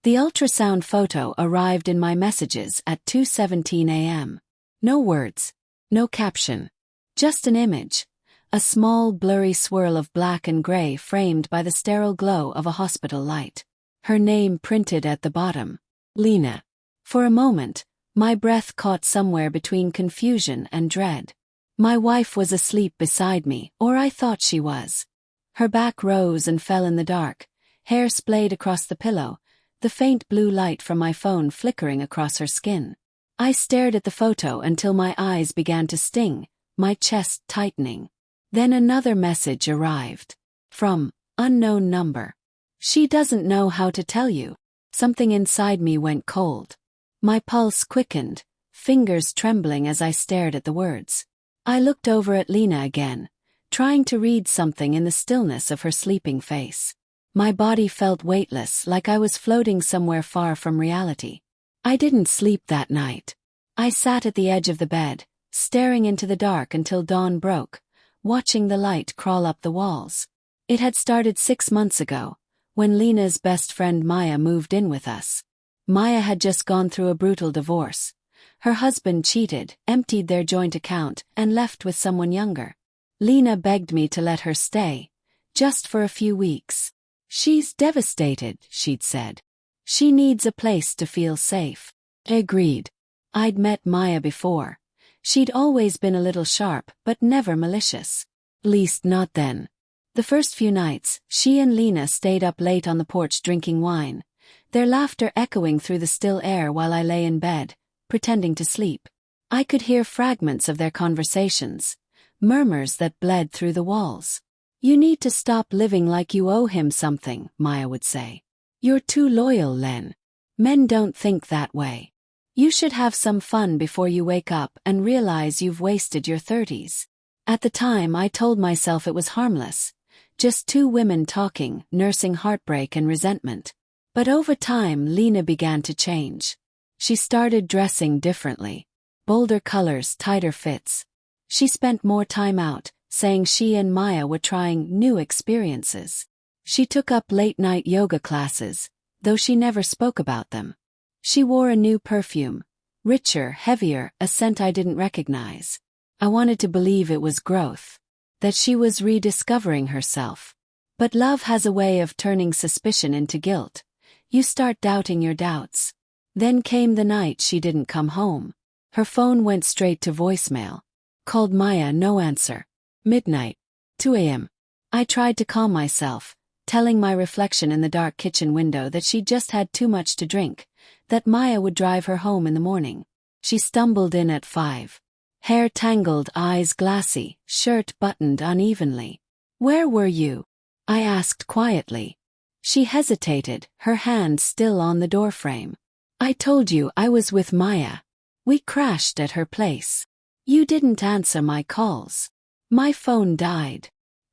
The ultrasound photo arrived in my messages at 2:17 a.m. No words, no caption. Just an image. A small blurry swirl of black and gray framed by the sterile glow of a hospital light. Her name printed at the bottom. Lena. For a moment, my breath caught somewhere between confusion and dread. My wife was asleep beside me, or I thought she was. Her back rose and fell in the dark, hair splayed across the pillow, the faint blue light from my phone flickering across her skin. I stared at the photo until my eyes began to sting, my chest tightening. Then another message arrived. From unknown number. She doesn't know how to tell you. Something inside me went cold. My pulse quickened, fingers trembling as I stared at the words. I looked over at Lena again, trying to read something in the stillness of her sleeping face. My body felt weightless, like I was floating somewhere far from reality. I didn't sleep that night. I sat at the edge of the bed, staring into the dark until dawn broke, watching the light crawl up the walls. It had started 6 months ago, when Lena's best friend Maya moved in with us. Maya had just gone through a brutal divorce. Her husband cheated, emptied their joint account, and left with someone younger. Lena begged me to let her stay, just for a few weeks. She's devastated, she'd said. She needs a place to feel safe. I agreed. I'd met Maya before. She'd always been a little sharp, but never malicious. Least not then. The first few nights, she and Lena stayed up late on the porch drinking wine, their laughter echoing through the still air while I lay in bed, pretending to sleep. I could hear fragments of their conversations, murmurs that bled through the walls. "You need to stop living like you owe him something," Maya would say. "You're too loyal, Len. Men don't think that way. You should have some fun before you wake up and realize you've wasted your 30s. At the time, I told myself it was harmless. Just two women talking, nursing heartbreak and resentment. But over time, Lena began to change. She started dressing differently. Bolder colors, tighter fits. She spent more time out, saying she and Maya were trying new experiences. She took up late-night yoga classes, though she never spoke about them. She wore a new perfume, richer, heavier, a scent I didn't recognize. I wanted to believe it was growth, that she was rediscovering herself. But love has a way of turning suspicion into guilt. You start doubting your doubts. Then came the night she didn't come home. Her phone went straight to voicemail. Called Maya, no answer. Midnight. 2 a.m. I tried to calm myself, telling my reflection in the dark kitchen window that she'd just had too much to drink, that Maya would drive her home in the morning. She stumbled in at 5. Hair tangled, eyes glassy, shirt buttoned unevenly. "Where were you?" I asked quietly. She hesitated, her hand still on the doorframe. "I told you I was with Maya. We crashed at her place. You didn't answer my calls. My phone died."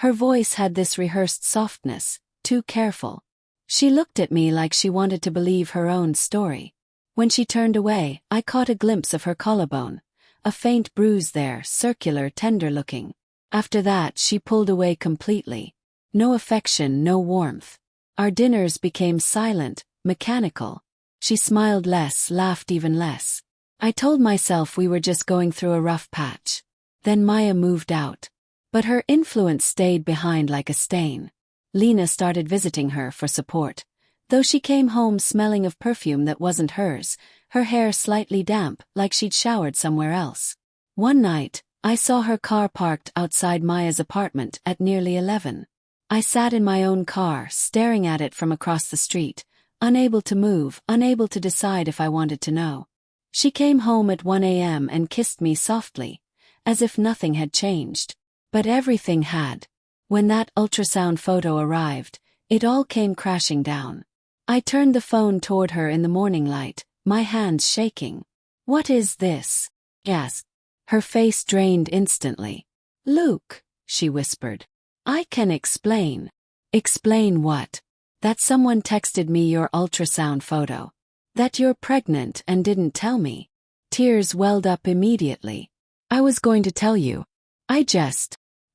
Her voice had this rehearsed softness, too careful. She looked at me like she wanted to believe her own story. When she turned away, I caught a glimpse of her collarbone, a faint bruise there, circular, tender-looking. After that, she pulled away completely. No affection, no warmth. Our dinners became silent, mechanical. She smiled less, laughed even less. I told myself we were just going through a rough patch. Then Maya moved out. But her influence stayed behind like a stain. Lena started visiting her for support. Though she came home smelling of perfume that wasn't hers, her hair slightly damp, like she'd showered somewhere else. One night, I saw her car parked outside Maya's apartment at nearly 11. I sat in my own car, staring at it from across the street, unable to move, unable to decide if I wanted to know. She came home at 1 a.m. and kissed me softly, as if nothing had changed. But everything had. When that ultrasound photo arrived, it all came crashing down. I turned the phone toward her in the morning light, my hands shaking. "What is this?" I asked. Her face drained instantly. "Luke," she whispered. "I can explain." "Explain what?" "That someone texted me your ultrasound photo. That you're pregnant and didn't tell me." Tears welled up immediately. "I was going to tell you.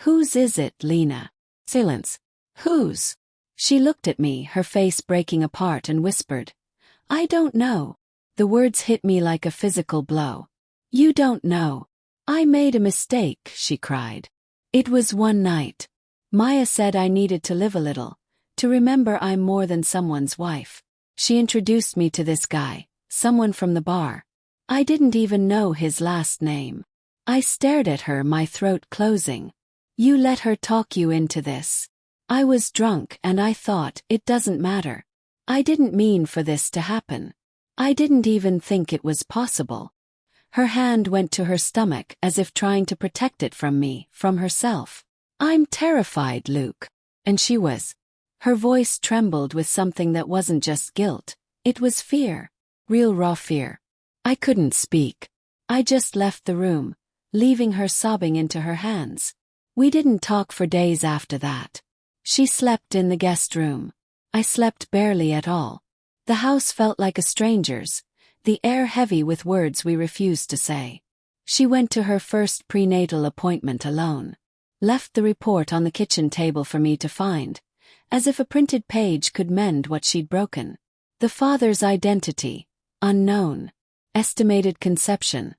Whose is it, Lena?" Silence. "Whose?" She looked at me, her face breaking apart, and whispered, I don't know. The words hit me like a physical blow. You don't know. I made a mistake, she cried. It was one night. Maya said I needed to live a little, to remember I'm more than someone's wife. She introduced me to this guy, someone from the bar. I didn't even know his last name. I stared at her, my throat closing. You let her talk you into this. I was drunk and I thought, it doesn't matter. I didn't mean for this to happen. I didn't even think it was possible. Her hand went to her stomach as if trying to protect it from me, from herself. I'm terrified, Luke. And she was. Her voice trembled with something that wasn't just guilt. It was fear. Real raw fear. I couldn't speak. I just left the room, leaving her sobbing into her hands. We didn't talk for days after that. She slept in the guest room. I slept barely at all. The house felt like a stranger's, the air heavy with words we refused to say. She went to her first prenatal appointment alone. Left the report on the kitchen table for me to find, as if a printed page could mend what she'd broken. The father's identity, unknown. Estimated conception.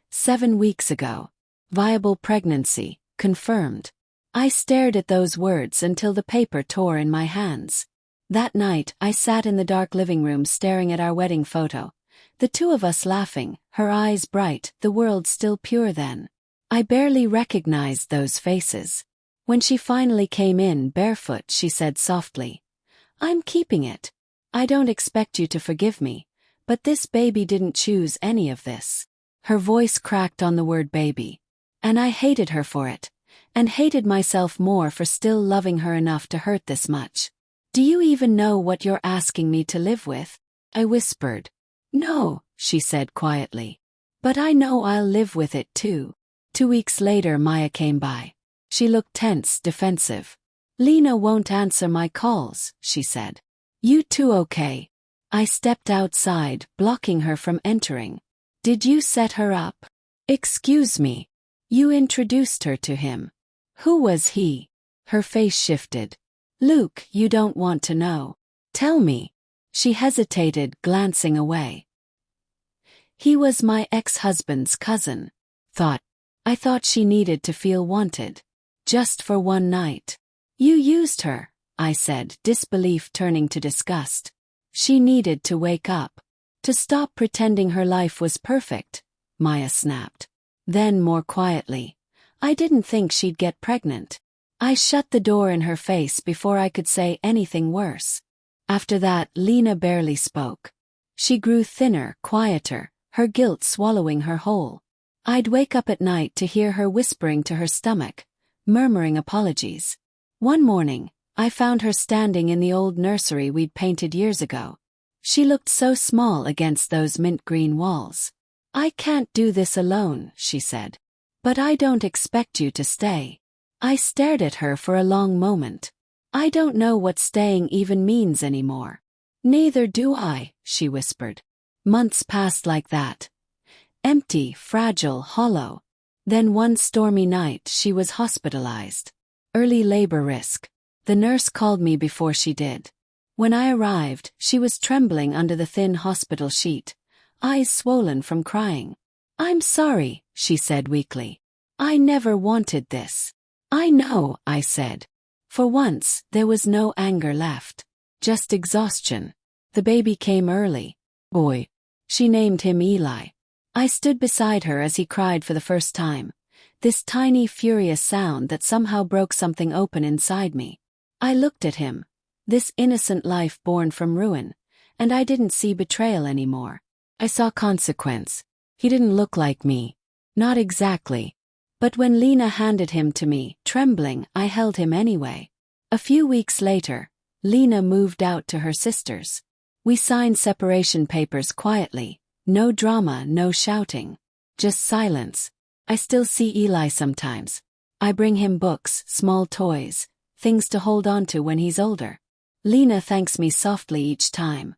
7 weeks ago. Viable pregnancy, confirmed. I stared at those words until the paper tore in my hands. That night, I sat in the dark living room staring at our wedding photo. The two of us laughing, her eyes bright, the world still pure then. I barely recognized those faces. When she finally came in barefoot, she said softly, I'm keeping it. I don't expect you to forgive me, but this baby didn't choose any of this. Her voice cracked on the word baby. And I hated her for it. And hated myself more for still loving her enough to hurt this much. Do you even know what you're asking me to live with? I whispered. No, she said quietly. But I know I'll live with it too. 2 weeks later, Maya came by. She looked tense, defensive. Lena won't answer my calls, she said. You too, okay? I stepped outside, blocking her from entering. Did you set her up? Excuse me. You introduced her to him. Who was he? Her face shifted. Luke, you don't want to know. Tell me. She hesitated, glancing away. He was my ex-husband's cousin. I thought she needed to feel wanted. Just for one night. You used her, I said, disbelief turning to disgust. She needed to wake up. To stop pretending her life was perfect, Maya snapped. Then more quietly. I didn't think she'd get pregnant. I shut the door in her face before I could say anything worse. After that, Lena barely spoke. She grew thinner, quieter, her guilt swallowing her whole. I'd wake up at night to hear her whispering to her stomach, murmuring apologies. One morning, I found her standing in the old nursery we'd painted years ago. She looked so small against those mint green walls. I can't do this alone, she said. But I don't expect you to stay. I stared at her for a long moment. I don't know what staying even means anymore. Neither do I, she whispered. Months passed like that. Empty, fragile, hollow. Then one stormy night she was hospitalized. Early labor risk. The nurse called me before she did. When I arrived, she was trembling under the thin hospital sheet, eyes swollen from crying. I'm sorry, she said weakly. I never wanted this. I know, I said. For once, there was no anger left. Just exhaustion. The baby came early. Boy. She named him Eli. I stood beside her as he cried for the first time. This tiny, furious sound that somehow broke something open inside me. I looked at him. This innocent life born from ruin. And I didn't see betrayal anymore. I saw consequence. He didn't look like me. Not exactly. But when Lena handed him to me, trembling, I held him anyway. A few weeks later, Lena moved out to her sister's. We signed separation papers quietly. No drama, no shouting. Just silence. I still see Eli sometimes. I bring him books, small toys, things to hold on to when he's older. Lena thanks me softly each time.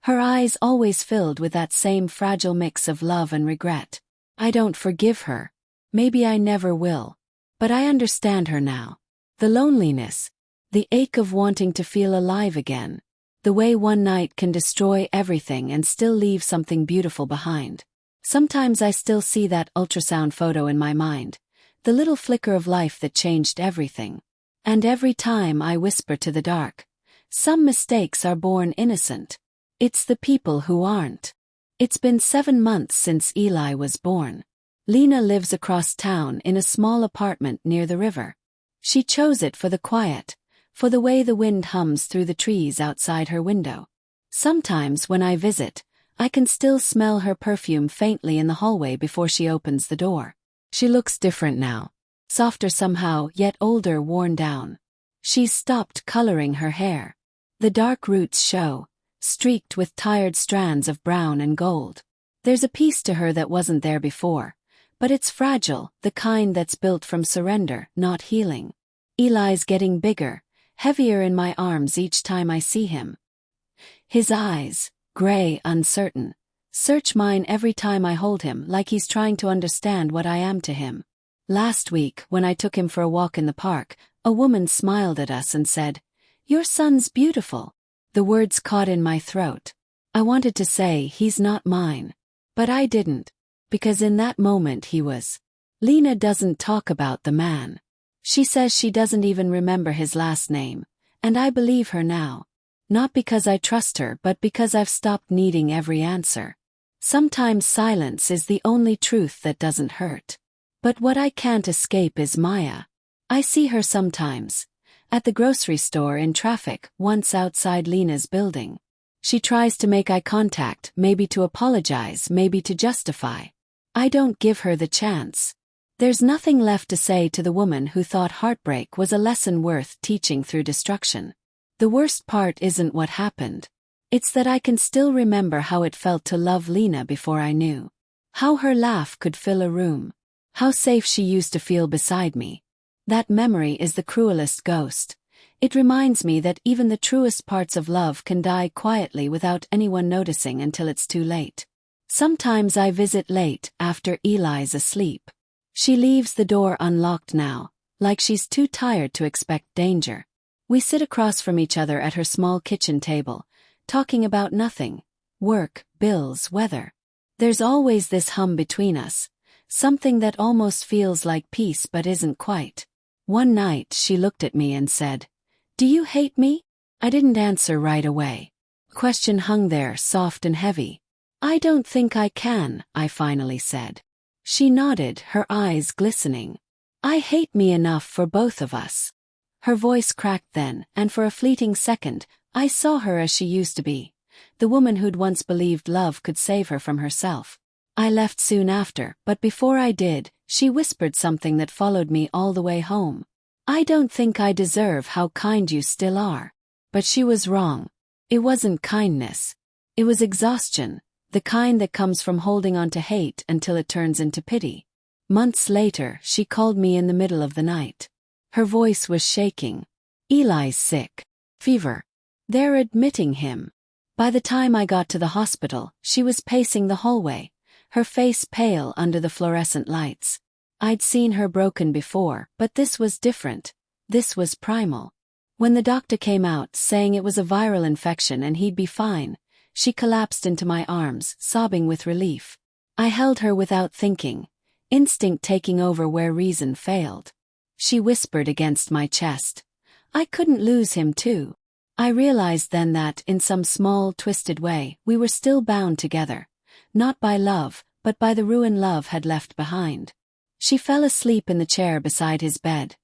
Her eyes always filled with that same fragile mix of love and regret. I don't forgive her. Maybe I never will. But I understand her now. The loneliness. The ache of wanting to feel alive again. The way one night can destroy everything and still leave something beautiful behind. Sometimes I still see that ultrasound photo in my mind, the little flicker of life that changed everything. And every time I whisper to the dark, some mistakes are born innocent. It's the people who aren't. It's been 7 months since Eli was born. Lena lives across town in a small apartment near the river. She chose it for the quiet, for the way the wind hums through the trees outside her window. Sometimes when I visit, I can still smell her perfume faintly in the hallway before she opens the door. She looks different now. Softer somehow, yet older, worn down. She's stopped coloring her hair. The dark roots show, streaked with tired strands of brown and gold. There's a piece to her that wasn't there before, but it's fragile, the kind that's built from surrender, not healing. Eli's getting bigger, heavier in my arms each time I see him. His eyes, gray, uncertain, search mine every time I hold him, like he's trying to understand what I am to him. Last week, when I took him for a walk in the park, a woman smiled at us and said, "Your son's beautiful." The words caught in my throat. I wanted to say, "He's not mine." But I didn't, because in that moment he was. Lena doesn't talk about the man. She says she doesn't even remember his last name, and I believe her now. Not because I trust her, but because I've stopped needing every answer. Sometimes silence is the only truth that doesn't hurt. But what I can't escape is Maya. I see her sometimes. At the grocery store, in traffic, once outside Lena's building. She tries to make eye contact, maybe to apologize, maybe to justify. I don't give her the chance. There's nothing left to say to the woman who thought heartbreak was a lesson worth teaching through destruction. The worst part isn't what happened. It's that I can still remember how it felt to love Lena before I knew. How her laugh could fill a room. How safe she used to feel beside me. That memory is the cruelest ghost. It reminds me that even the truest parts of love can die quietly without anyone noticing until it's too late. Sometimes I visit late, after Eli's asleep. She leaves the door unlocked now, like she's too tired to expect danger. We sit across from each other at her small kitchen table, talking about nothing. Work, bills, weather. There's always this hum between us, something that almost feels like peace but isn't quite. One night she looked at me and said, "Do you hate me?" I didn't answer right away. The question hung there, soft and heavy. "I don't think I can," I finally said. She nodded, her eyes glistening. "I hate me enough for both of us." Her voice cracked then, and for a fleeting second, I saw her as she used to be, the woman who'd once believed love could save her from herself. I left soon after, but before I did, she whispered something that followed me all the way home. "I don't think I deserve how kind you still are." But she was wrong. It wasn't kindness. It was exhaustion, the kind that comes from holding on to hate until it turns into pity. Months later, she called me in the middle of the night. Her voice was shaking. "Eli's sick. Fever. They're admitting him." By the time I got to the hospital, she was pacing the hallway, her face pale under the fluorescent lights. I'd seen her broken before, but this was different. This was primal. When the doctor came out saying it was a viral infection and he'd be fine, she collapsed into my arms, sobbing with relief. I held her without thinking, instinct taking over where reason failed. She whispered against my chest, "I couldn't lose him too." I realized then that, in some small, twisted way, we were still bound together, not by love, but by the ruin love had left behind. She fell asleep in the chair beside his bed,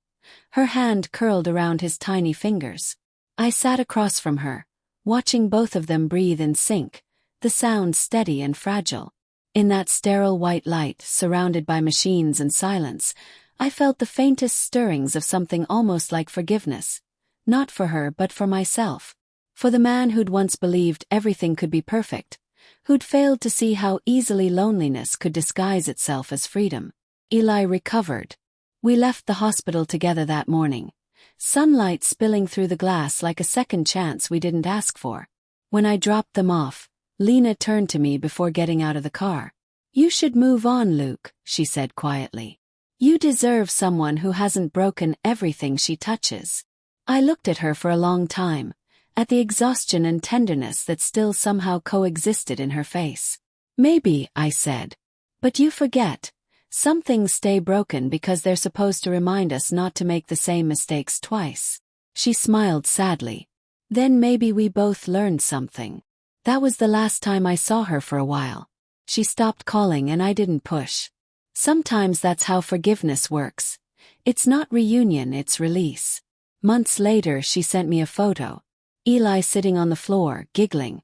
her hand curled around his tiny fingers. I sat across from her, watching both of them breathe in sync, the sound steady and fragile. In that sterile white light, surrounded by machines and silence, I felt the faintest stirrings of something almost like forgiveness. Not for her but for myself. For the man who'd once believed everything could be perfect. Who'd failed to see how easily loneliness could disguise itself as freedom. Eli recovered. We left the hospital together that morning. Sunlight spilling through the glass like a second chance we didn't ask for. When I dropped them off, Lena turned to me before getting out of the car. "You should move on, Luke," she said quietly. "You deserve someone who hasn't broken everything she touches." I looked at her for a long time, at the exhaustion and tenderness that still somehow coexisted in her face. "Maybe," I said. "But you forget. Some things stay broken because they're supposed to remind us not to make the same mistakes twice." She smiled sadly. "Then maybe we both learned something." That was the last time I saw her for a while. She stopped calling and I didn't push. Sometimes that's how forgiveness works. It's not reunion, it's release. Months later she sent me a photo. Eli sitting on the floor, giggling.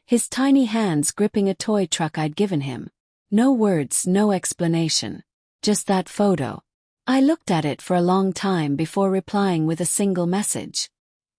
His tiny hands gripping a toy truck I'd given him. No words, no explanation. Just that photo. I looked at it for a long time before replying with a single message.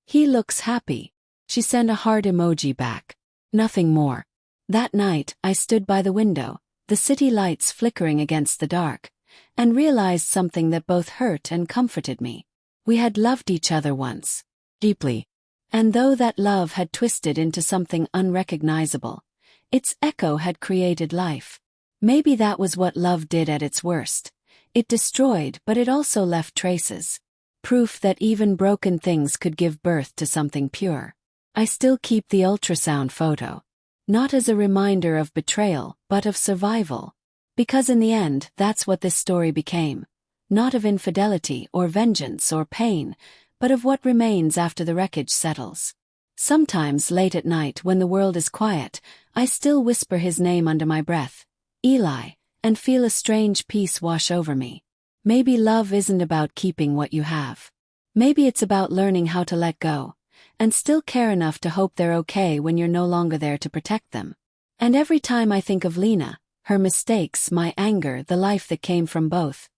"He looks happy." She sent a heart emoji back. Nothing more. That night, I stood by the window, the city lights flickering against the dark, and realized something that both hurt and comforted me. We had loved each other once. Deeply. And though that love had twisted into something unrecognizable, its echo had created life. Maybe that was what love did at its worst. It destroyed, but it also left traces. Proof that even broken things could give birth to something pure. I still keep the ultrasound photo. Not as a reminder of betrayal, but of survival. Because in the end, that's what this story became. Not of infidelity or vengeance or pain, but of what remains after the wreckage settles. Sometimes late at night when the world is quiet, I still whisper his name under my breath, Eli, and feel a strange peace wash over me. Maybe love isn't about keeping what you have. Maybe it's about learning how to let go, and still care enough to hope they're okay when you're no longer there to protect them. And every time I think of Lena, her mistakes, my anger, the life that came from both,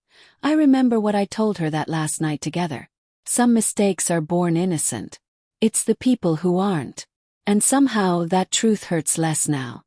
I remember what I told her that last night together. Some mistakes are born innocent. It's the people who aren't. And somehow that truth hurts less now.